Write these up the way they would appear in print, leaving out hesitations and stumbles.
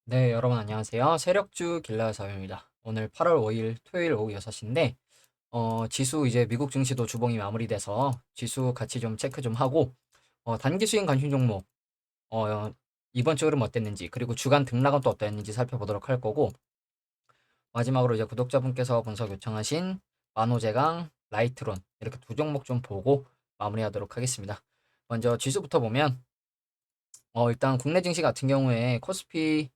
네, 여러분 안녕하세요. 세력주 길라사입니다. 오늘 8월 5일 토요일 오후 6시인데, 지수 이제 미국 증시도 주봉이 마무리돼서 지수 같이 좀 체크 좀 하고, 단기 수익 관심 종목, 이번 주 흐름 어땠는지, 그리고 주간 등락은 또 어땠는지 살펴보도록 할 거고, 마지막으로 이제 구독자분께서 분석 요청하신 만호제강, 라이트론, 이렇게 두 종목 좀 보고 마무리하도록 하겠습니다. 먼저 지수부터 보면, 일단 국내 증시 같은 경우에 코스피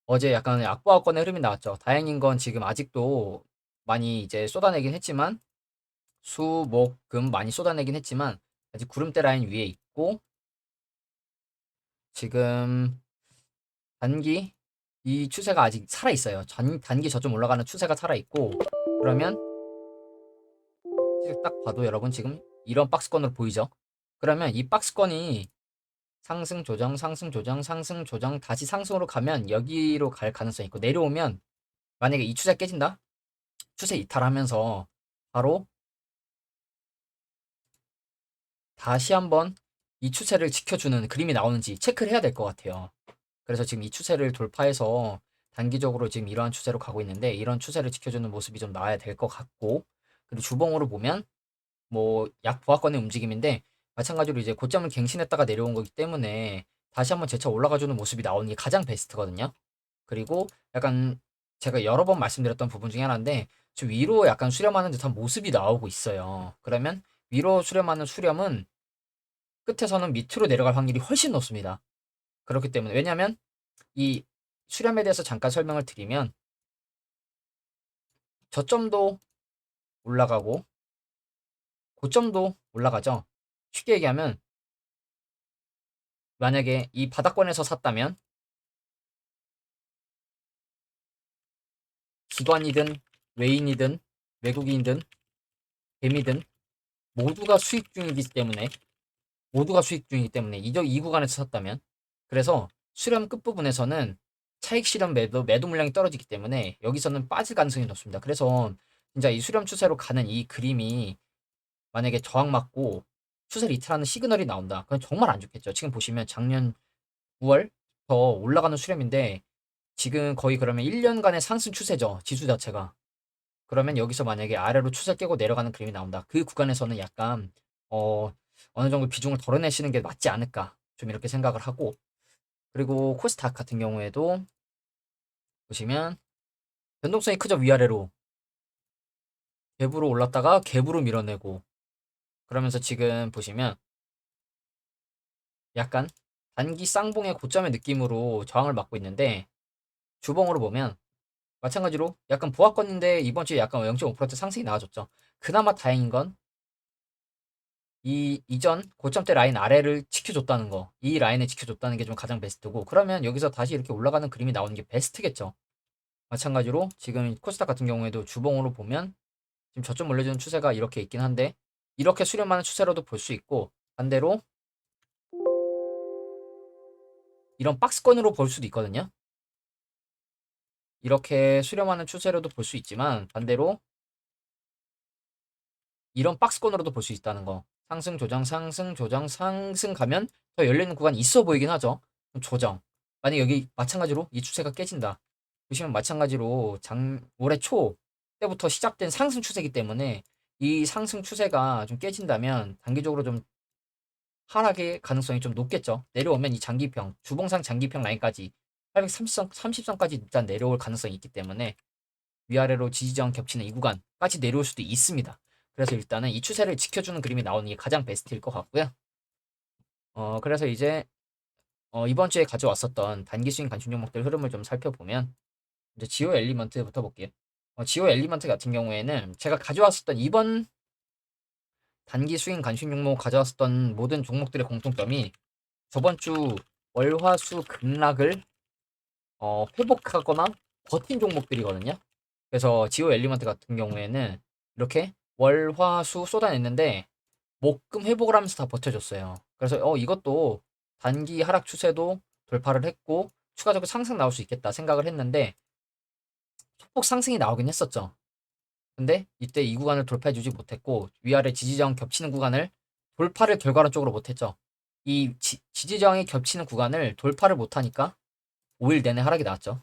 어제 약간 악보학권의 흐름이 나왔죠. 다행인 건 지금 아직도 많이 이제 쏟아내긴 했지만 수, 목, 금 많이 쏟아내긴 했지만 아직 구름대 라인 위에 있고 지금 단기 이 추세가 아직 살아 있어요. 단기 저점 올라가는 추세가 살아 있고 그러면 딱 봐도 여러분 지금 이런 박스권으로 보이죠? 그러면 이 박스권이 상승 조정, 상승 조정, 상승 조정 다시 상승으로 가면 여기로 갈 가능성이 있고 내려오면 만약에 이 추세 깨진다? 추세 이탈하면서 바로 다시 한번 이 추세를 지켜주는 그림이 나오는지 체크를 해야 될 것 같아요. 그래서 지금 이 추세를 돌파해서 단기적으로 지금 이러한 추세로 가고 있는데 이런 추세를 지켜주는 모습이 좀 나와야 될 것 같고 그리고 주봉으로 보면 뭐 약보합권의 움직임인데 마찬가지로 이제 고점을 갱신했다가 내려온 거기 때문에 다시 한번 재차 올라가주는 모습이 나오는 게 가장 베스트거든요. 그리고 약간 제가 여러 번 말씀드렸던 부분 중에 하나인데 저 위로 약간 수렴하는 듯한 모습이 나오고 있어요. 그러면 위로 수렴하는 수렴은 끝에서는 밑으로 내려갈 확률이 훨씬 높습니다. 그렇기 때문에 왜냐하면 이 수렴에 대해서 잠깐 설명을 드리면 저점도 올라가고 고점도 올라가죠. 쉽게 얘기하면 만약에 이 바닥권에서 샀다면 기관이든 외인이든 외국인이든 개미든 모두가 수익 중이기 때문에 이 구간에서 샀다면 그래서 수렴 끝부분에서는 차익 실현 매도 물량이 떨어지기 때문에 여기서는 빠질 가능성이 높습니다. 그래서 진짜 이 수렴 추세로 가는 이 그림이 만약에 저항 맞고 추세를 이탈하는 시그널이 나온다. 그건 정말 안 좋겠죠. 지금 보시면 작년 9월 더 올라가는 수렴인데 지금 거의 그러면 1년간의 상승 추세죠. 지수 자체가. 그러면 여기서 만약에 아래로 추세 깨고 내려가는 그림이 나온다. 그 구간에서는 약간 어, 어느 정도 비중을 덜어내시는 게 맞지 않을까. 좀 이렇게 생각을 하고 그리고 코스닥 같은 경우에도 보시면 변동성이 크죠. 위아래로 갭으로 올랐다가 갭으로 밀어내고 그러면서 지금 보시면 약간 단기 쌍봉의 고점의 느낌으로 저항을 맞고 있는데 주봉으로 보면 마찬가지로 약간 보합권인데 이번 주에 약간 0.5% 상승이 나와줬죠. 그나마 다행인 건 이 이전 고점대 라인 아래를 지켜줬다는 거, 이 라인을 지켜줬다는 게 좀 가장 베스트고 그러면 여기서 다시 이렇게 올라가는 그림이 나오는 게 베스트겠죠. 마찬가지로 지금 코스닥 같은 경우에도 주봉으로 보면 지금 저점 올려주는 추세가 이렇게 있긴 한데 이렇게 수렴하는 추세로도 볼 수 있고 반대로 이런 박스권으로 볼 수도 있거든요. 이렇게 수렴하는 추세로도 볼 수 있지만 반대로 이런 박스권으로도 볼 수 있다는 거. 상승 조정 상승 조정 상승 가면 더 열리는 구간이 있어 보이긴 하죠. 조정. 만약 여기 마찬가지로 이 추세가 깨진다. 보시면 마찬가지로 올해 초 때부터 시작된 상승 추세이기 때문에 이 상승 추세가 좀 깨진다면 단기적으로 좀 하락의 가능성이 좀 높겠죠. 내려오면 이 장기평, 주봉상 장기평 라인까지 830선, 30선까지 일단 내려올 가능성이 있기 때문에 위아래로 지지저항 겹치는 이 구간까지 내려올 수도 있습니다. 그래서 일단은 이 추세를 지켜주는 그림이 나오는 게 가장 베스트일 것 같고요. 그래서 이제 이번 주에 가져왔었던 단기 스윙 관심 종목들 흐름을 좀 살펴보면 이제 지오 엘리먼트부터 볼게요. 지오 엘리먼트 같은 경우에는 제가 가져왔었던 이번 단기 스윙 관심 종목 가져왔었던 모든 종목들의 공통점이 저번 주 월화수 급락을 회복하거나 버틴 종목들이거든요. 그래서 지오 엘리먼트 같은 경우에는 이렇게 월화수 쏟아냈는데 목금 회복을 하면서 다 버텨줬어요. 그래서 이것도 단기 하락 추세도 돌파를 했고 추가적으로 상승 나올 수 있겠다 생각을 했는데 소폭 상승이 나오긴 했었죠. 근데 이때 이 구간을 돌파해주지 못했고 위아래 지지저항 겹치는 구간을 돌파를 결과론적으로 못했죠. 이 지지저항이 겹치는 구간을 돌파를 못하니까 5일 내내 하락이 나왔죠.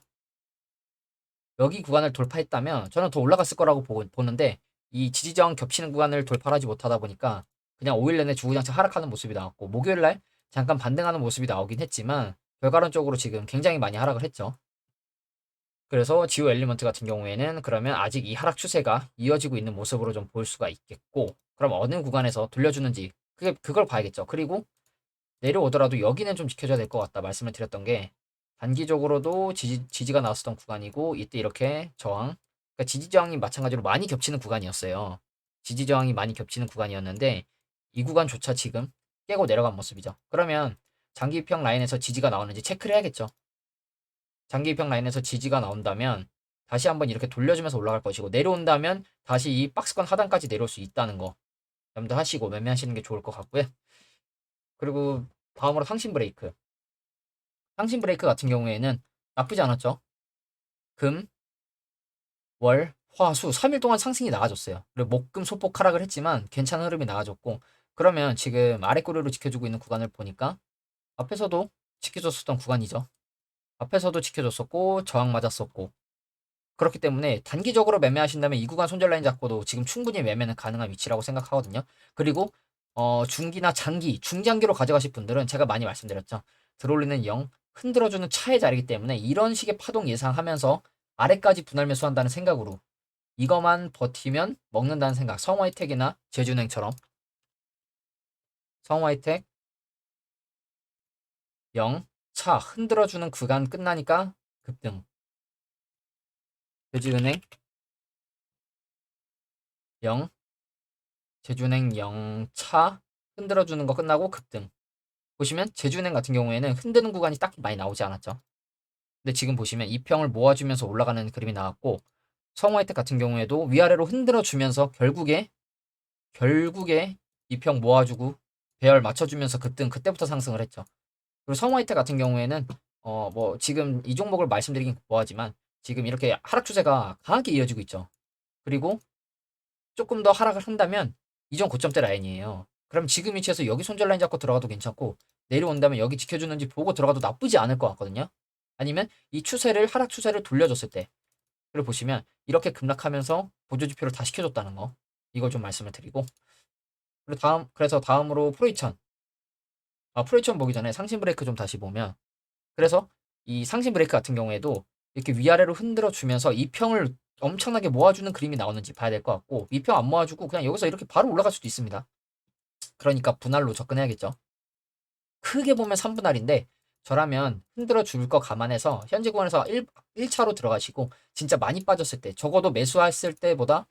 여기 구간을 돌파했다면 저는 더 올라갔을 거라고 보는데 이 지지저항 겹치는 구간을 돌파하지 못하다 보니까 그냥 5일 내내 주구장창 하락하는 모습이 나왔고 목요일 날 잠깐 반등하는 모습이 나오긴 했지만 결과론적으로 지금 굉장히 많이 하락을 했죠. 그래서 지오 엘리먼트 같은 경우에는 그러면 아직 이 하락 추세가 이어지고 있는 모습으로 좀 볼 수가 있겠고 그럼 어느 구간에서 돌려주는지 그걸 봐야겠죠. 그리고 내려오더라도 여기는 좀 지켜줘야 될 것 같다 말씀을 드렸던 게 단기적으로도 지지가 나왔었던 구간이고 이때 이렇게 저항 그러니까 지지 저항이 마찬가지로 많이 겹치는 구간이었어요. 지지 저항이 많이 겹치는 구간이었는데 이 구간조차 지금 깨고 내려간 모습이죠. 그러면 장기평 라인에서 지지가 나오는지 체크를 해야겠죠. 장기평 라인에서 지지가 나온다면 다시 한번 이렇게 돌려주면서 올라갈 것이고 내려온다면 다시 이 박스권 하단까지 내려올 수 있다는 거 염두하시고 매매하시는 게 좋을 것 같고요. 그리고 다음으로 상신 브레이크. 상신 브레이크 같은 경우에는 나쁘지 않았죠. 금, 월, 화, 수 3일 동안 상승이 나아졌어요. 그리고 목, 금, 소폭 하락을 했지만 괜찮은 흐름이 나아졌고 그러면 지금 아래 꼬리로 지켜주고 있는 구간을 보니까 앞에서도 지켜줬었던 구간이죠. 앞에서도 지켜줬었고 저항 맞았었고 그렇기 때문에 단기적으로 매매하신다면 이 구간 손절 라인 잡고도 지금 충분히 매매는 가능한 위치라고 생각하거든요. 그리고 중기나 장기, 중장기로 가져가실 분들은 제가 많이 말씀드렸죠. 들어올리는 0, 흔들어주는 차의 자리이기 때문에 이런 식의 파동 예상하면서 아래까지 분할 매수한다는 생각으로 이것만 버티면 먹는다는 생각. 성화이텍이나 제주은행처럼 성화이텍 0, 차 흔들어주는 구간 끝나니까 급등. 제주은행 0, 제주은행 0, 차 흔들어주는 거 끝나고 급등. 보시면 제주은행 같은 경우에는 흔드는 구간이 딱히 많이 나오지 않았죠. 근데 지금 보시면 이평을 모아주면서 올라가는 그림이 나왔고 성화이텍 같은 경우에도 위아래로 흔들어주면서 결국에 이평 모아주고 배열 맞춰주면서 급등 그때부터 상승을 했죠. 그리고 성화이텍 같은 경우에는 뭐 지금 이 종목을 말씀드리긴 뭐하지만 지금 이렇게 하락 추세가 강하게 이어지고 있죠. 그리고 조금 더 하락을 한다면 이전 고점대 라인이에요. 그럼 지금 위치에서 여기 손절 라인 잡고 들어가도 괜찮고 내려온다면 여기 지켜주는지 보고 들어가도 나쁘지 않을 것 같거든요. 아니면 이 추세를 하락 추세를 돌려줬을 때 그리고 보시면 이렇게 급락하면서 보조지표를 다 시켜줬다는 거 이걸 좀 말씀을 드리고 그리고 그래서 다음으로 프로이천 프로이천 보기 전에 상신 브레이크 좀 다시 보면 그래서 이 상신 브레이크 같은 경우에도 이렇게 위아래로 흔들어 주면서 이 평을 엄청나게 모아주는 그림이 나오는지 봐야 될 것 같고 이 평 안 모아주고 그냥 여기서 이렇게 바로 올라갈 수도 있습니다. 그러니까 분할로 접근해야겠죠. 크게 보면 3분할인데 저라면 흔들어 줄 거 감안해서 현재 구간에서 1차로 들어가시고 진짜 많이 빠졌을 때 적어도 매수했을 때보다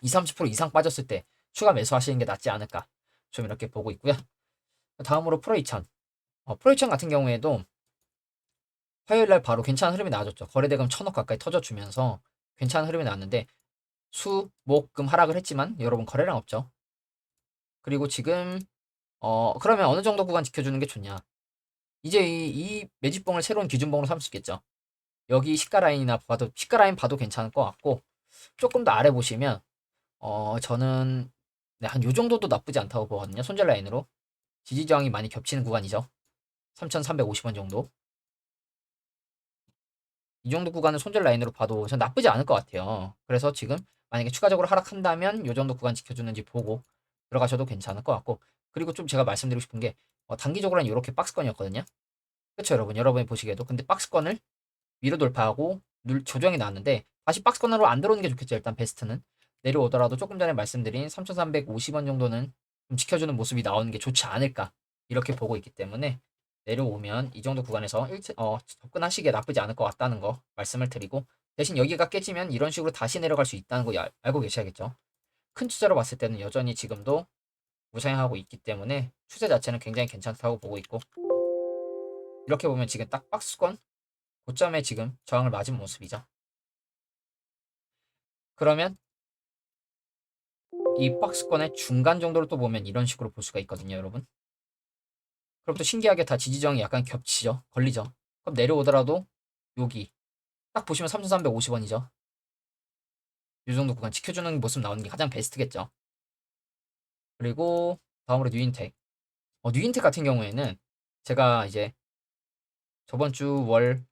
2, 30% 이상 빠졌을 때 추가 매수하시는 게 낫지 않을까 좀 이렇게 보고 있고요. 다음으로 프로이천. 프로이천 같은 경우에도 화요일 날 바로 괜찮은 흐름이 나와줬죠. 거래대금 1,000억 가까이 터져주면서 괜찮은 흐름이 나왔는데 수, 목, 금 하락을 했지만 여러분 거래량 없죠. 그리고 지금 그러면 어느 정도 구간 지켜주는 게 좋냐? 이제 이 매집봉을 새로운 기준봉으로 삼을 수 있겠죠. 여기 시가 라인이나 봐도 시가 라인 봐도 괜찮을 것 같고 조금 더 아래 보시면 저는 네, 한 요 정도도 나쁘지 않다고 보거든요. 손절 라인으로 지지 저항이 많이 겹치는 구간이죠. 3,350원 정도. 이 정도 구간을 손절 라인으로 봐도 전 나쁘지 않을 것 같아요. 그래서 지금 만약에 추가적으로 하락한다면 요 정도 구간 지켜주는지 보고 들어가셔도 괜찮을 것 같고 그리고 좀 제가 말씀드리고 싶은 게 단기적으로는 이렇게 박스권이었거든요. 그렇죠, 여러분. 여러분이 보시기에도 근데 박스권을 위로 돌파하고 조정이 나왔는데 다시 박스권으로 안 들어오는 게 좋겠죠. 일단 베스트는 내려오더라도 조금 전에 말씀드린 3,350원 정도는 좀 지켜주는 모습이 나오는 게 좋지 않을까 이렇게 보고 있기 때문에 내려오면 이 정도 구간에서 접근하시기에 나쁘지 않을 것 같다는 거 말씀을 드리고 대신 여기가 깨지면 이런 식으로 다시 내려갈 수 있다는 거 알고 계셔야겠죠. 큰 투자로 봤을 때는 여전히 지금도 우상향하고 있기 때문에 추세 자체는 굉장히 괜찮다고 보고 있고 이렇게 보면 지금 딱 박스권 고점에 지금 저항을 맞은 모습이죠. 그러면 이 박스권의 중간 정도를 또 보면 이런 식으로 볼 수가 있거든요, 여러분. 그럼 또 신기하게 다 지지정이 약간 겹치죠, 걸리죠. 그럼 내려오더라도 여기 딱 보시면 3,350원이죠. 이 정도 구간 지켜주는 모습 나오는 게 가장 베스트겠죠. 그리고 다음으로 뉴인텍. 뉴인텍 같은 경우에는 제가 이제 저번 주 월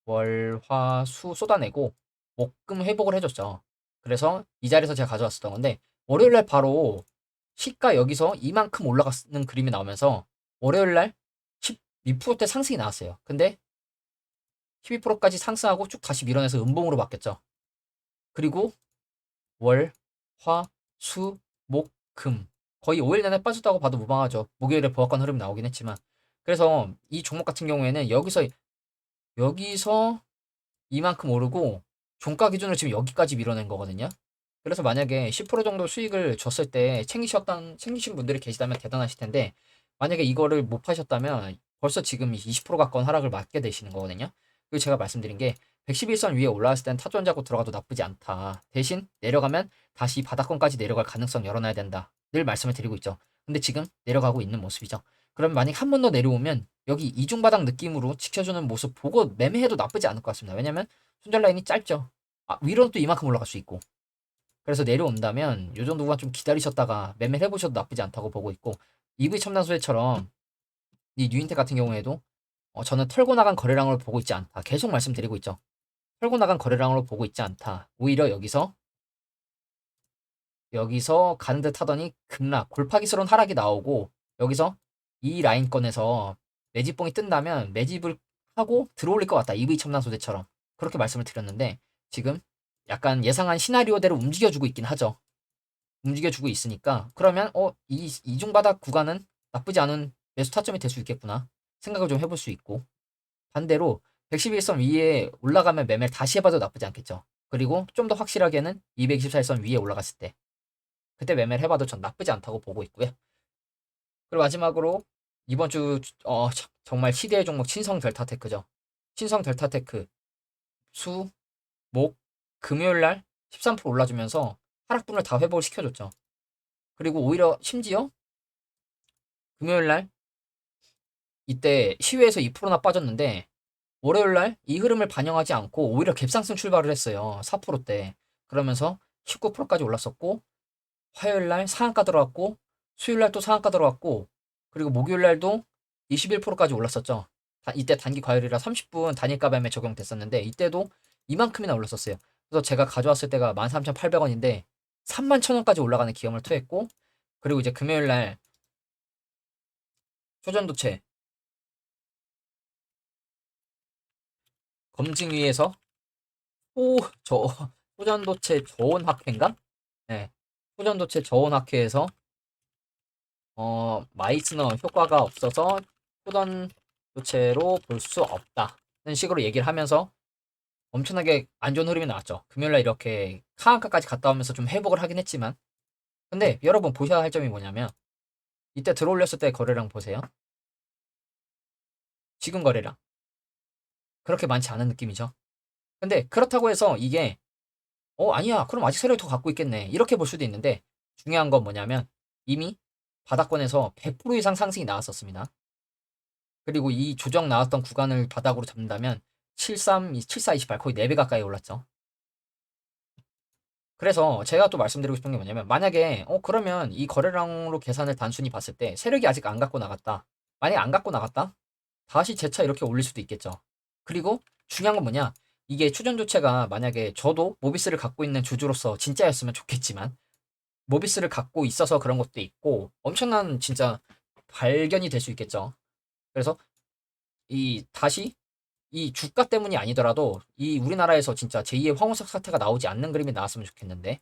월, 화, 수 쏟아내고 목금 회복을 해줬죠. 그래서 이 자리에서 제가 가져왔었던 건데 월요일날 바로 시가 여기서 이만큼 올라가는 그림이 나오면서 월요일날 12%대 상승이 나왔어요. 근데 12%까지 상승하고 쭉 다시 밀어내서 음봉으로 바뀌었죠. 그리고 월, 화, 수, 목, 금 거의 5일 내내 빠졌다고 봐도 무방하죠. 목요일에 보합권 흐름이 나오긴 했지만 그래서 이 종목 같은 경우에는 여기서 이만큼 오르고 종가 기준으로 지금 여기까지 밀어낸 거거든요. 그래서 만약에 10% 정도 수익을 줬을 때 챙기신 분들이 계시다면 대단하실 텐데 만약에 이거를 못 파셨다면 벌써 지금 20% 가까운 하락을 맞게 되시는 거거든요. 그리고 제가 말씀드린 게 111선 위에 올라왔을 땐 타전 잡고 들어가도 나쁘지 않다. 대신 내려가면 다시 바닥권까지 내려갈 가능성 열어놔야 된다. 늘 말씀을 드리고 있죠. 근데 지금 내려가고 있는 모습이죠. 그럼 만약 한 번 더 내려오면 여기 이중바닥 느낌으로 지켜주는 모습 보고 매매해도 나쁘지 않을 것 같습니다. 왜냐면 손절 라인이 짧죠. 위로는 또 이만큼 올라갈 수 있고. 그래서 내려온다면 요 정도만 좀 기다리셨다가 매매를 해보셔도 나쁘지 않다고 보고 있고 EV 첨단 소재처럼 이 뉴인텍 같은 경우에도 저는 털고 나간 거래량으로 보고 있지 않다. 계속 말씀드리고 있죠. 털고 나간 거래량으로 보고 있지 않다. 오히려 여기서 가는 듯 하더니 급락, 골파기스러운 하락이 나오고 여기서 이 라인권에서 매집봉이 뜬다면 매집을 하고 들어올릴 것 같다. EV 첨단 소재처럼. 그렇게 말씀을 드렸는데 지금 약간 예상한 시나리오대로 움직여주고 있긴 하죠. 움직여주고 있으니까 그러면 이 이중바닥 구간은 나쁘지 않은 매수 타점이 될 수 있겠구나 생각을 좀 해볼 수 있고 반대로 111선 위에 올라가면 매매를 다시 해봐도 나쁘지 않겠죠. 그리고 좀 더 확실하게는 224선 위에 올라갔을 때 그때 매매를 해봐도 전 나쁘지 않다고 보고 있고요. 그리고 마지막으로 이번 주 정말 시대의 종목 신성 델타테크죠. 신성 델타테크 수, 목, 금요일 날 13% 올라주면서 하락분을 다 회복을 시켜줬죠. 그리고 오히려 심지어 금요일 날 이때 시외에서 2%나 빠졌는데 월요일 날 이 흐름을 반영하지 않고 오히려 갭상승 출발을 했어요. 4%대. 그러면서 19%까지 올랐었고 화요일 날 상한가 들어갔고 수요일 날 또 상한가 들어갔고 그리고 목요일 날도 21%까지 올랐었죠. 이때 단기 과열이라 30분 단일가 매매 적용됐었는데 이때도 이만큼이나 올랐었어요. 그래서 제가 가져왔을 때가 13,800원인데 31,000원까지 올라가는 기염을 토했고 그리고 이제 금요일 날 초전도체 검증위에서 저 초전도체 저온학회인가? 네. 초전도체 저온학회에서 마이스너 효과가 없어서 초전도체로 볼 수 없다는 식으로 얘기를 하면서 엄청나게 안 좋은 흐름이 나왔죠. 금요일날 이렇게 하한가까지 갔다 오면서 좀 회복을 하긴 했지만 근데 여러분 보셔야 할 점이 뭐냐면 이때 들어올렸을 때 거래량 보세요. 지금 거래량 그렇게 많지 않은 느낌이죠. 근데 그렇다고 해서 이게 아니야. 그럼 아직 세력이 더 갖고 있겠네. 이렇게 볼 수도 있는데 중요한 건 뭐냐면 이미 바닥권에서 100% 이상 상승이 나왔었습니다. 그리고 이 조정 나왔던 구간을 바닥으로 잡는다면 73, 74, 28 거의 4배 가까이 올랐죠. 그래서 제가 또 말씀드리고 싶은 게 뭐냐면 만약에 그러면 이 거래량으로 계산을 단순히 봤을 때 세력이 아직 안 갖고 나갔다. 만약에 안 갖고 나갔다? 다시 재차 이렇게 올릴 수도 있겠죠. 그리고 중요한 건 뭐냐? 이게 추전조체가 만약에 저도 모비스를 갖고 있는 주주로서 진짜였으면 좋겠지만 모비스를 갖고 있어서 그런 것도 있고 엄청난 진짜 발견이 될 수 있겠죠. 그래서 다시 이 주가 때문이 아니더라도 이 우리나라에서 진짜 제2의 황우석 사태가 나오지 않는 그림이 나왔으면 좋겠는데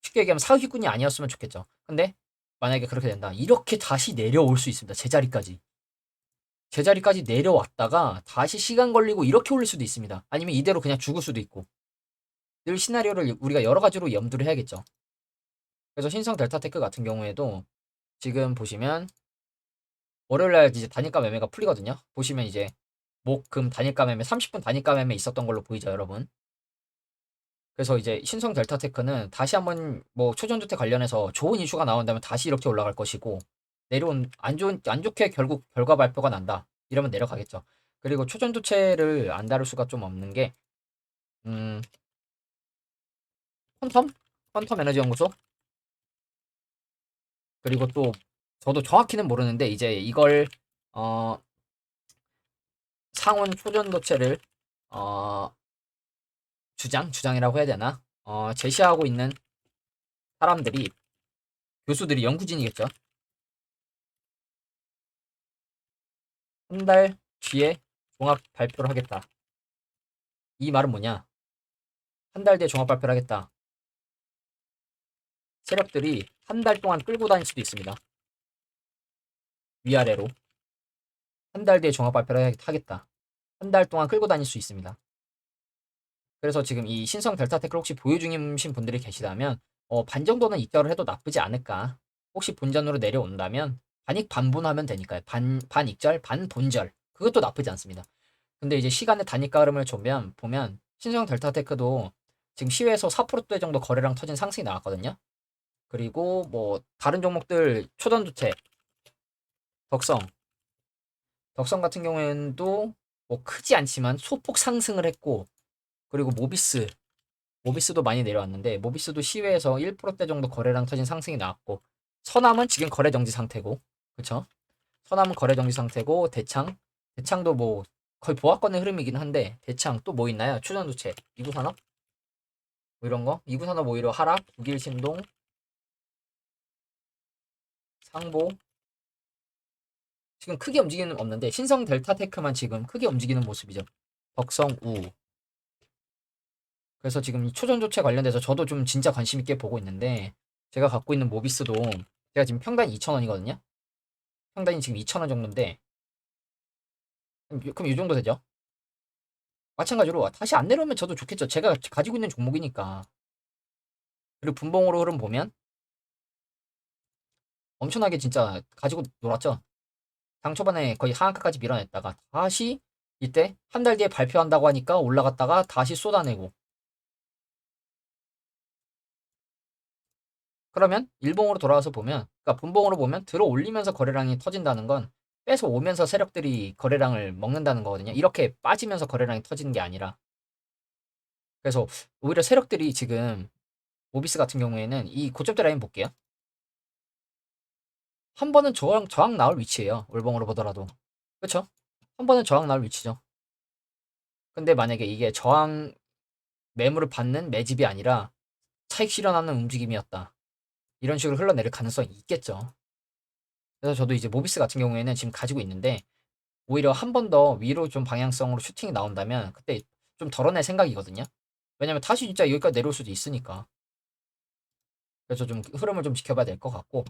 쉽게 얘기하면 사기꾼이 아니었으면 좋겠죠. 근데 만약에 그렇게 된다. 이렇게 다시 내려올 수 있습니다. 제자리까지 내려왔다가 다시 시간 걸리고 이렇게 올릴 수도 있습니다. 아니면 이대로 그냥 죽을 수도 있고 늘 시나리오를 우리가 여러 가지로 염두를 해야겠죠. 그래서 신성 델타테크 같은 경우에도 지금 보시면 월요일날 이제 단일가 매매가 풀리거든요. 보시면 이제 목, 금 단일가 매매 30분 단일가 매매 있었던 걸로 보이죠, 여러분. 그래서 이제 신성 델타테크는 다시 한번 뭐 초전주택 관련해서 좋은 이슈가 나온다면 다시 이렇게 올라갈 것이고 내려온 안 좋게 결국 결과 발표가 난다. 이러면 내려가겠죠. 그리고 초전도체를 안 다룰 수가 좀 없는 게 음, 퀀텀? 퀀텀 에너지 연구소? 그리고 또 저도 정확히는 모르는데 이제 이걸 어, 상온 초전도체를 어, 주장이라고 해야 되나? 제시하고 있는 사람들이, 교수들이 연구진이겠죠. 한 달 뒤에 종합 발표를 하겠다. 이 말은 뭐냐? 한 달 뒤에 종합 발표를 하겠다. 세력들이 한 달 동안 끌고 다닐 수도 있습니다. 위아래로. 한 달 뒤에 종합 발표를 하겠다. 한 달 동안 끌고 다닐 수 있습니다. 그래서 지금 이 신성 델타 테크를 혹시 보유 중이신 분들이 계시다면 반 정도는 입결을 해도 나쁘지 않을까. 혹시 본전으로 내려온다면 반익 반분하면 되니까요. 반 익절, 반 본절. 그것도 나쁘지 않습니다. 근데 이제 시간의 단위가 흐름을 보면 신성 델타 테크도 지금 시외에서 4%대 정도 거래량 터진 상승이 나왔거든요. 그리고 뭐 다른 종목들 초전도체, 덕성, 덕성 같은 경우에도 뭐 크지 않지만 소폭 상승을 했고, 그리고 모비스도 많이 내려왔는데, 모비스도 시외에서 1%대 정도 거래량 터진 상승이 나왔고, 서남은 지금 거래 정지 상태고, 그쵸? 서남은 거래 정지 상태고, 대창도 뭐 거의 보합권의 흐름이긴 한데, 대창 또 뭐 있나요? 추전도체, 이구산업 뭐 이런 거, 이구산업 오히려 하락, 국일신동, 상보, 지금 크게 움직이는 없는데 신성 델타테크만 지금 크게 움직이는 모습이죠. 덕성 우. 그래서 지금 이 초전도체 관련돼서 저도 좀 진짜 관심 있게 보고 있는데, 제가 갖고 있는 모비스도 제가 지금 평단이 2,000원이거든요. 평단이 지금 2,000원 정도인데, 그럼 이 정도 되죠. 마찬가지로 다시 안 내려오면 저도 좋겠죠. 제가 가지고 있는 종목이니까. 그리고 분봉으로 흐름 보면 엄청나게 진짜 가지고 놀았죠. 장 초반에 거의 하한가까지 밀어냈다가 다시 이때 한 달 뒤에 발표한다고 하니까 올라갔다가 다시 쏟아내고, 그러면 일봉으로 돌아와서 보면, 그러니까 분봉으로 보면 들어 올리면서 거래량이 터진다는 건 빼서 오면서 세력들이 거래량을 먹는다는 거거든요. 이렇게 빠지면서 거래량이 터지는 게 아니라. 그래서 오히려 세력들이 지금 모비스 같은 경우에는 이 고점대 라인 볼게요. 한 번은 저항 나올 위치예요. 월봉으로 보더라도. 그렇죠? 한 번은 저항 나올 위치죠. 근데 만약에 이게 저항 매물을 받는 매집이 아니라 차익 실현하는 움직임이었다, 이런 식으로 흘러내릴 가능성이 있겠죠. 그래서 저도 이제 모비스 같은 경우에는 지금 가지고 있는데, 오히려 한 번 더 위로 좀 방향성으로 슈팅이 나온다면 그때 좀 덜어낼 생각이거든요. 왜냐면 다시 진짜 여기까지 내려올 수도 있으니까. 그래서 좀 흐름을 좀 지켜봐야 될 것 같고,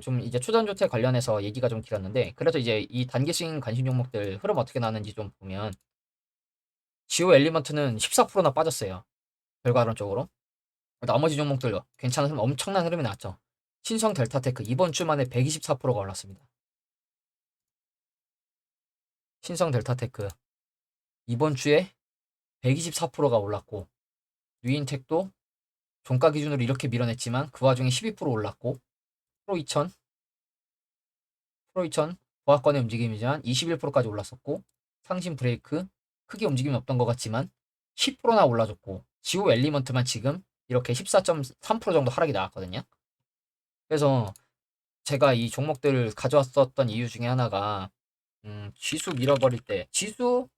좀 이제 초전조태 관련해서 얘기가 좀 길었는데, 그래서 이제 이 단기 스윙 관심 종목들 흐름 어떻게 나는지 좀 보면, 지오 엘리먼트는 14%나 빠졌어요. 결과론적으로. 나머지 종목들 괜찮은 흐름, 엄청난 흐름이 나왔죠. 신성 델타테크 이번 주 만에 124%가 올랐습니다. 신성 델타테크 이번 주에 124%가 올랐고, 뉴인텍도 종가 기준으로 이렇게 밀어냈지만 그 와중에 12% 올랐고, 프로 2000, 프로2000 보합권의 움직임이지만 21%까지 올랐었고, 상신 브레이크 크게 움직임이 없던 것 같지만 10%나 올라줬고, 지오 엘리먼트만 지금 이렇게 14.3% 정도 하락이 나왔거든요. 그래서 제가 이 종목들을 가져왔었던 이유 중에 하나가, 지수 밀어버릴 때, 지수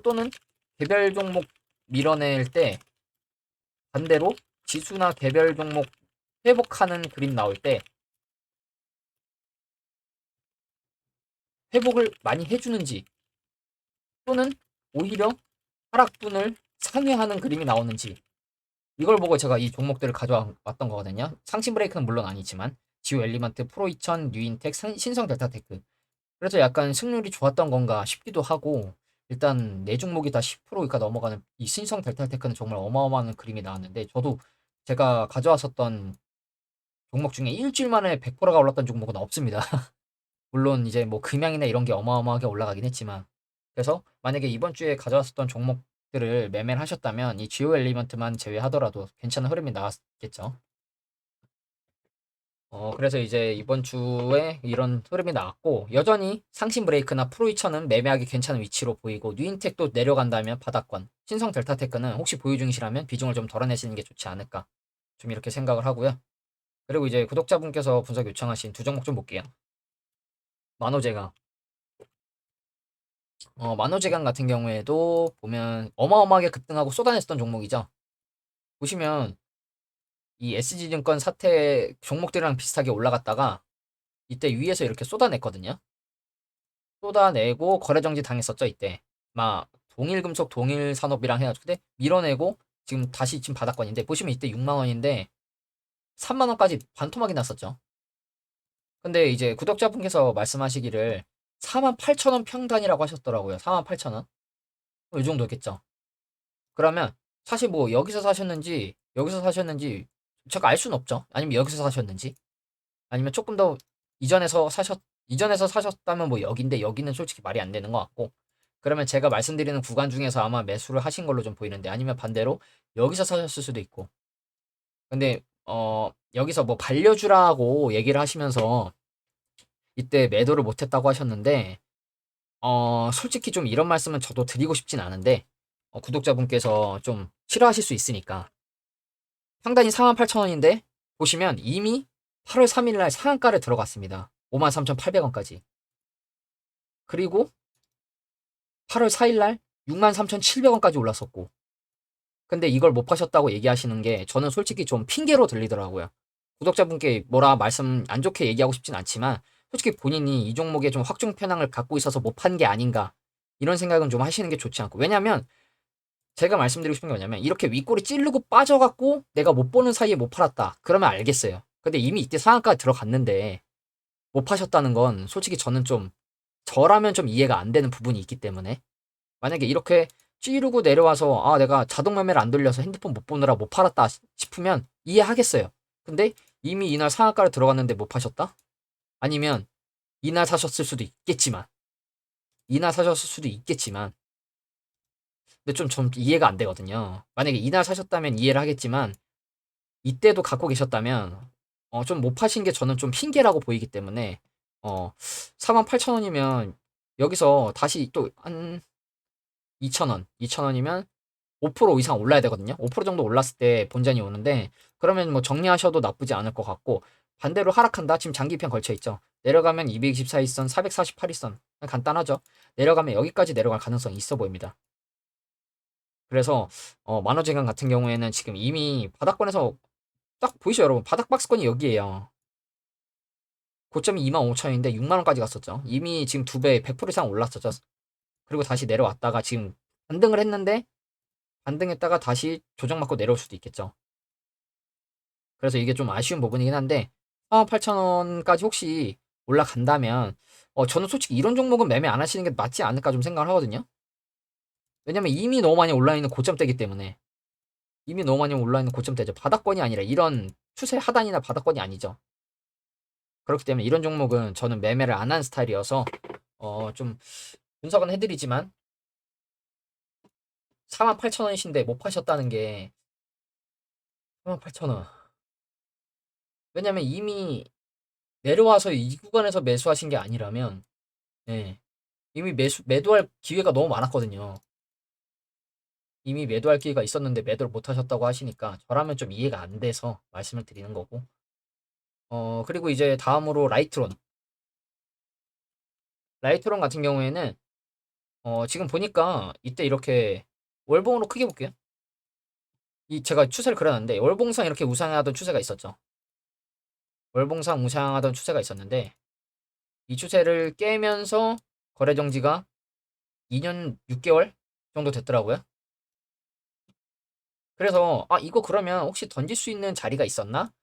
또는 개별 종목 밀어낼 때, 반대로 지수나 개별 종목 회복하는 그림 나올 때 회복을 많이 해주는지, 또는 오히려 하락분을 상회하는 그림이 나오는지, 이걸 보고 제가 이 종목들을 가져왔던 거거든요. 상신 브레이크는 물론 아니지만 지오 엘리먼트, 프로2000, 뉴인텍, 신성 델타테크. 그래서 약간 승률이 좋았던 건가 싶기도 하고, 일단 네 종목이 다 10%가 넘어가는 이 신성 델타테크는 정말 어마어마한 그림이 나왔는데, 저도 제가 가져왔었던 종목 중에 일주일 만에 100%가 올랐던 종목은 없습니다. 물론 이제 뭐 금양이나 이런 게 어마어마하게 올라가긴 했지만, 그래서 만약에 이번 주에 가져왔었던 종목들을 매매를 하셨다면 이 지오 엘리먼트만 제외하더라도 괜찮은 흐름이 나왔겠죠. 그래서 이제 이번 주에 이런 흐름이 나왔고, 여전히 상신 브레이크나 프로2천은 매매하기 괜찮은 위치로 보이고, 뉴인텍도 내려간다면 바닥권, 신성 델타테크는 혹시 보유 중이시라면 비중을 좀 덜어내시는 게 좋지 않을까, 좀 이렇게 생각을 하고요. 그리고 이제 구독자분께서 분석 요청하신 두 종목 좀 볼게요. 만호제가 만호제강 같은 경우에도 보면 어마어마하게 급등하고 쏟아냈던 종목이죠. 보시면 이 SG증권 사태 종목들이랑 비슷하게 올라갔다가 이때 위에서 이렇게 쏟아냈거든요. 쏟아내고 거래정지 당했었죠, 이때. 막 동일금속, 동일산업이랑 해가지고 근데 밀어내고 지금 다시 지금 바닥권인데 보시면 이때 6만 원인데 3만 원까지 반토막이 났었죠. 근데 이제 구독자분께서 말씀하시기를 4만 8천 원 평단이라고 하셨더라고요. 4만 8천 원. 이 정도겠죠. 그러면 사실 뭐 여기서 사셨는지 제가 알 수는 없죠. 아니면 여기서 사셨는지 아니면 조금 더 이전에서 사셨다면 뭐 여긴데 여기는 솔직히 말이 안 되는 것 같고 그러면 제가 말씀드리는 구간 중에서 아마 매수를 하신 걸로 좀 보이는데 아니면 반대로 여기서 사셨을 수도 있고 근데 여기서 뭐 반려주라고 얘기를 하시면서 이때 매도를 못했다고 하셨는데 솔직히 좀 이런 말씀은 저도 드리고 싶진 않은데 구독자분께서 좀 싫어하실 수 있으니까 상단이 48,000원인데 보시면 이미 8월 3일 날 상한가를 들어갔습니다. 53,800원까지. 그리고 8월 4일 날 63,700원까지 올랐었고. 근데 이걸 못 파셨다고 얘기하시는 게 저는 솔직히 좀 핑계로 들리더라고요. 구독자분께 뭐라 말씀 안 좋게 얘기하고 싶진 않지만 솔직히 본인이 이 종목에 좀 확증 편향을 갖고 있어서 못 판 게 아닌가 이런 생각은 좀 하시는 게 좋지 않고 왜냐면 제가 말씀드리고 싶은 게 뭐냐면 이렇게 윗골이 찌르고 빠져갖고 내가 못 보는 사이에 못 팔았다. 그러면 알겠어요. 근데 이미 이때 상한가 들어갔는데 못 파셨다는 건 솔직히 저는 좀 저라면 좀 이해가 안 되는 부분이 있기 때문에 만약에 이렇게 찌르고 내려와서 아 내가 자동 매매를 안 돌려서 핸드폰 못 보느라 못 팔았다 싶으면 이해하겠어요. 근데 이미 이날 상한가를 들어갔는데 못 파셨다? 아니면 이날 사셨을 수도 있겠지만 이날 사셨을 수도 있겠지만 근데 좀 이해가 안 되거든요. 만약에 이날 사셨다면 이해를 하겠지만 이때도 갖고 계셨다면 좀 못 파신 게 저는 좀 핑계라고 보이기 때문에 48,000원이면 여기서 다시 또 한 2,000원, 2,000원이면 5% 이상 올라야 되거든요. 5% 정도 올랐을 때 본전이 오는데 그러면 뭐 정리하셔도 나쁘지 않을 것 같고 반대로 하락한다. 지금 장기편 걸쳐 있죠. 내려가면 224일선, 448일선 간단하죠. 내려가면 여기까지 내려갈 가능성이 있어 보입니다. 그래서 만호제강 같은 경우에는 지금 이미 바닥권에서 딱 보이시죠, 여러분? 바닥 박스권이 여기에요. 고점이 25,000원인데 6만 원까지 갔었죠. 이미 지금 2배, 100% 이상 올랐었죠. 그리고 다시 내려왔다가 지금 반등을 했는데 반등했다가 다시 조정받고 내려올 수도 있겠죠. 그래서 이게 좀 아쉬운 부분이긴 한데 48,000원까지 혹시 올라간다면 저는 솔직히 이런 종목은 매매 안 하시는 게 맞지 않을까 좀 생각을 하거든요. 왜냐면 이미 너무 많이 올라 있는 고점대기 때문에 이미 너무 많이 올라 있는 고점대죠. 바닥권이 아니라 이런 추세 하단이나 바닥권이 아니죠. 그렇기 때문에 이런 종목은 저는 매매를 안 한 스타일이어서 좀 분석은 해드리지만 48,000원이신데 못 파셨다는 게 48,000원. 왜냐면 이미 내려와서 이 구간에서 매수하신 게 아니라면 예, 이미 매도할 기회가 너무 많았거든요. 이미 매도할 기회가 있었는데 매도를 못 하셨다고 하시니까 저라면 좀 이해가 안 돼서 말씀을 드리는 거고. 그리고 이제 다음으로 라이트론. 라이트론 같은 경우에는 지금 보니까 이때 이렇게 월봉으로 크게 볼게요. 이 제가 추세를 그려놨는데 월봉상 이렇게 우상하던 추세가 있었죠. 월봉상 우상하던 추세가 있었는데 이 추세를 깨면서 거래 정지가 2년 6개월 정도 됐더라고요. 그래서 아 이거 그러면 혹시 던질 수 있는 자리가 있었나?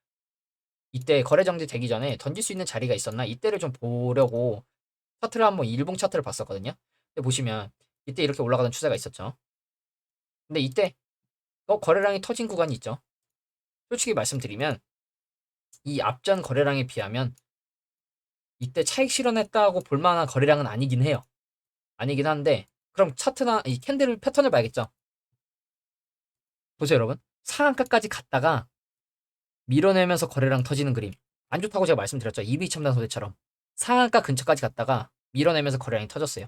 이때 거래 정지 되기 전에 던질 수 있는 자리가 있었나? 이때를 좀 보려고 차트를 한번 일봉 차트를 봤었거든요. 근데 보시면 이때 이렇게 올라가던 추세가 있었죠. 근데 이때 거래량이 터진 구간이 있죠. 솔직히 말씀드리면 이 앞전 거래량에 비하면 이때 차익 실현했다고 볼 만한 거래량은 아니긴 해요. 아니긴 한데 그럼 차트나 이 캔들 패턴을 봐야겠죠. 보세요, 여러분. 상한가까지 갔다가 밀어내면서 거래량 터지는 그림. 안 좋다고 제가 말씀드렸죠. EV 첨단 소재처럼. 상한가 근처까지 갔다가 밀어내면서 거래량이 터졌어요.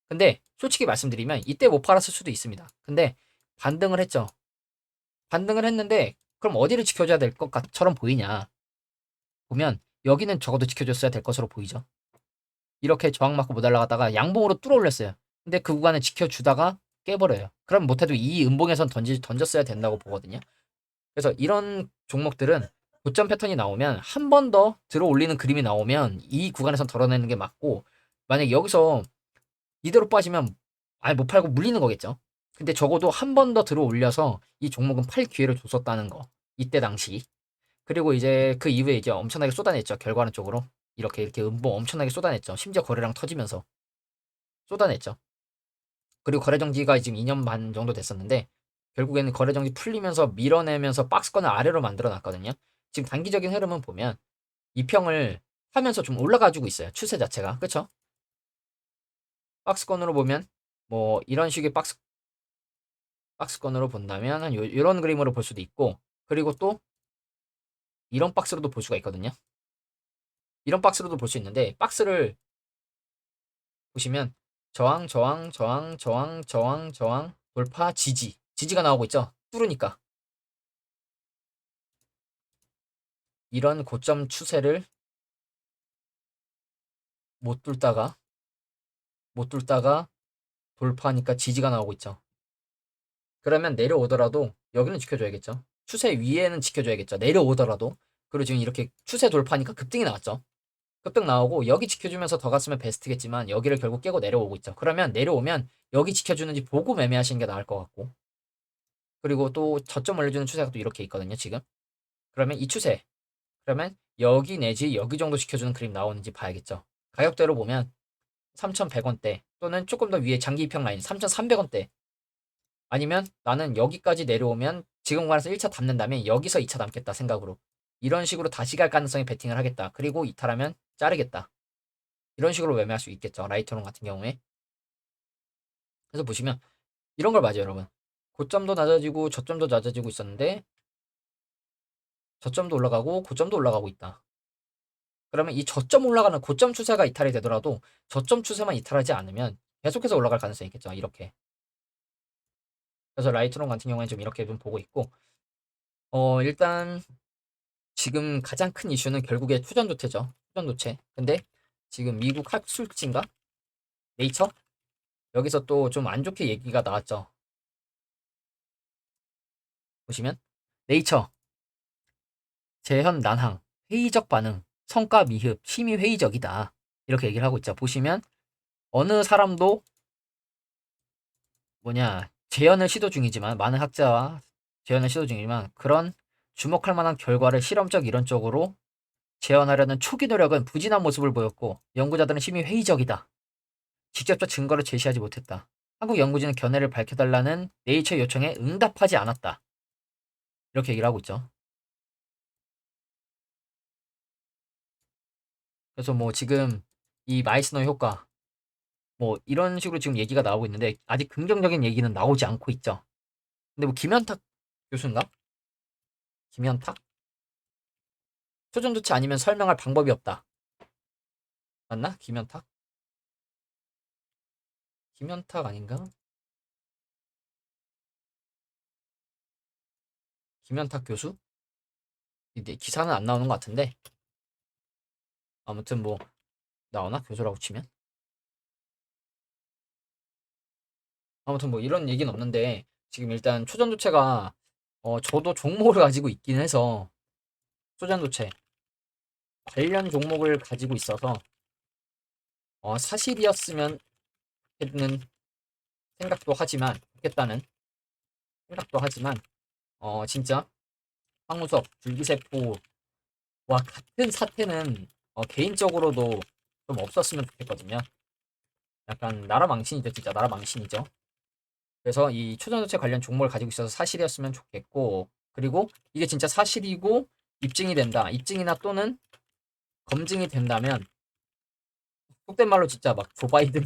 근데 솔직히 말씀드리면 이때 못 팔았을 수도 있습니다. 근데 반등을 했죠. 반등을 했는데 그럼 어디를 지켜줘야 될 것처럼 보이냐. 보면 여기는 적어도 지켜줬어야 될 것으로 보이죠. 이렇게 저항 맞고 못 올라갔다가 양봉으로 뚫어 올렸어요. 근데 그 구간을 지켜주다가 깨버려요. 그럼 못해도 이 음봉에선 던졌어야 된다고 보거든요. 그래서 이런 종목들은 고점 패턴이 나오면 한 번 더 들어 올리는 그림이 나오면 이 구간에선 덜어내는 게 맞고, 만약에 여기서 이대로 빠지면 아예 못 팔고 물리는 거겠죠. 근데 적어도 한 번 더 들어 올려서 이 종목은 팔 기회를 줬었다는 거. 이때 당시. 그리고 이제 그 이후에 이제 엄청나게 쏟아냈죠. 결과론 쪽으로. 이렇게 음봉 엄청나게 쏟아냈죠. 심지어 거래량 터지면서 쏟아냈죠. 그리고 거래 정지가 지금 2년 반 정도 됐었는데 결국에는 거래 정지 풀리면서 밀어내면서 박스권을 아래로 만들어 놨거든요. 지금 단기적인 흐름은 보면 이평을 하면서 좀 올라가지고 있어요. 추세 자체가. 그쵸? 박스권으로 보면 뭐 이런 식의 박스권으로 본다면 한 이런 그림으로 볼 수도 있고, 그리고 또 이런 박스로도 볼 수가 있거든요. 이런 박스로도 볼 수 있는데 박스를 보시면 저항, 저항, 저항, 저항, 저항, 저항, 돌파, 지지가 나오고 있죠. 뚫으니까 이런 고점 추세를 못 뚫다가 못 뚫다가 돌파하니까 지지가 나오고 있죠. 그러면 내려오더라도 여기는 지켜줘야겠죠. 추세 위에는 지켜줘야겠죠. 내려오더라도. 그리고 지금 이렇게 추세 돌파하니까 급등이 나왔죠. 급등 나오고 여기 지켜주면서 더 갔으면 베스트겠지만 여기를 결국 깨고 내려오고 있죠. 그러면 내려오면 여기 지켜주는지 보고 매매하시는 게 나을 것 같고, 그리고 또 저점 올려주는 추세가 또 이렇게 있거든요 지금. 그러면 이 추세, 그러면 여기 내지 여기 정도 지켜주는 그림 나오는지 봐야겠죠. 가격대로 보면 3,100원대 또는 조금 더 위에 장기 입형 라인 3,300원대, 아니면 나는 여기까지 내려오면 지금 관에서 1차 담는다면 여기서 2차 담겠다 생각으로 이런 식으로 다시 갈 가능성에 베팅을 하겠다. 그리고 이탈하면 자르겠다. 이런 식으로 매매할 수 있겠죠. 라이트론 같은 경우에. 그래서 보시면 이런 걸 맞아요, 여러분. 고점도 낮아지고 저점도 낮아지고 있었는데 저점도 올라가고 고점도 올라가고 있다. 그러면 이 저점 올라가는 고점 추세가 이탈이 되더라도 저점 추세만 이탈하지 않으면 계속해서 올라갈 가능성이 있겠죠. 이렇게. 그래서 라이트론 같은 경우에는 좀 이렇게 좀 보고 있고, 일단 지금 가장 큰 이슈는 결국에 투전도체죠. 투전도체. 근데 지금 미국 학술지인가? 네이처? 여기서 또 좀 안 좋게 얘기가 나왔죠. 보시면 네이처 재현 난항, 회의적 반응, 성과 미흡, 심히 회의적이다. 이렇게 얘기를 하고 있죠. 보시면 어느 사람도 재현을 시도 중이지만, 많은 학자와 재현을 시도 중이지만 그런 주목할 만한 결과를 실험적 이론적으로 재현하려는 초기 노력은 부진한 모습을 보였고 연구자들은 심히 회의적이다. 직접적 증거를 제시하지 못했다. 한국 연구진은 견해를 밝혀달라는 네이처 요청에 응답하지 않았다. 이렇게 얘기를 하고 있죠. 그래서 뭐 지금 이 마이스너 효과 뭐 이런 식으로 지금 얘기가 나오고 있는데 아직 긍정적인 얘기는 나오지 않고 있죠. 근데 뭐 김현탁 교수인가? 김현탁? 초전조치 아니면 설명할 방법이 없다. 맞나? 김현탁? 김현탁 아닌가? 김현탁 교수? 이제 기사는 안 나오는 것 같은데 아무튼 뭐 나오나? 교수라고 치면? 아무튼 뭐 이런 얘기는 없는데 지금 일단 초전도체가 저도 종목을 가지고 있긴 해서 초전도체 관련 종목을 가지고 있어서 사실이었으면 했는 생각도 하지만 했다는 생각도 하지만 진짜 황우석 줄기세포와 같은 사태는 개인적으로도 좀 없었으면 좋겠거든요. 약간 나라 망신이죠, 진짜 나라 망신이죠. 그래서 이 초전도체 관련 종목을 가지고 있어서 사실이었으면 좋겠고, 그리고 이게 진짜 사실이고 입증이 된다. 입증이나 또는 검증이 된다면 속된 말로 진짜 막 조 바이든이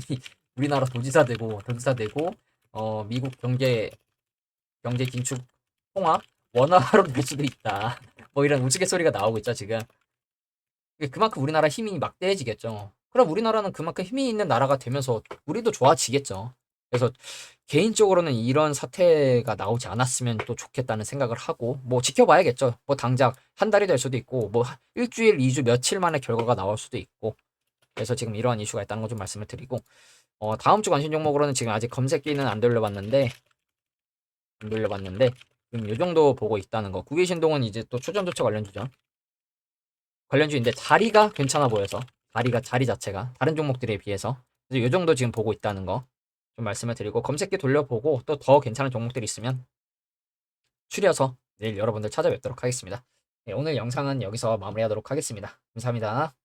우리나라 도지사 되고 미국 경제 긴축 통화 원화로 될 수도 있다. 뭐 이런 우스갯소리가 나오고 있죠, 지금. 그만큼 우리나라 힘이 막대해지겠죠. 그럼 우리나라는 그만큼 힘이 있는 나라가 되면서 우리도 좋아지겠죠. 그래서 개인적으로는 이런 사태가 나오지 않았으면 또 좋겠다는 생각을 하고, 뭐 지켜봐야겠죠. 뭐 당장 한 달이 될 수도 있고, 뭐 일주일, 2주, 며칠 만에 결과가 나올 수도 있고. 그래서 지금 이러한 이슈가 있다는 거 좀 말씀을 드리고, 다음 주 관심 종목으로는 지금 아직 검색기는 안 돌려봤는데 지금 요 정도 보고 있다는 거. 국외신동은 이제 또 초전도처 관련주죠. 관련주인데 자리가 괜찮아 보여서 자리 자체가 다른 종목들에 비해서 그래서 요 정도 지금 보고 있다는 거 좀 말씀을 드리고 검색기 돌려보고 또 더 괜찮은 종목들이 있으면 추려서 내일 여러분들 찾아뵙도록 하겠습니다. 네, 오늘 영상은 여기서 마무리하도록 하겠습니다. 감사합니다.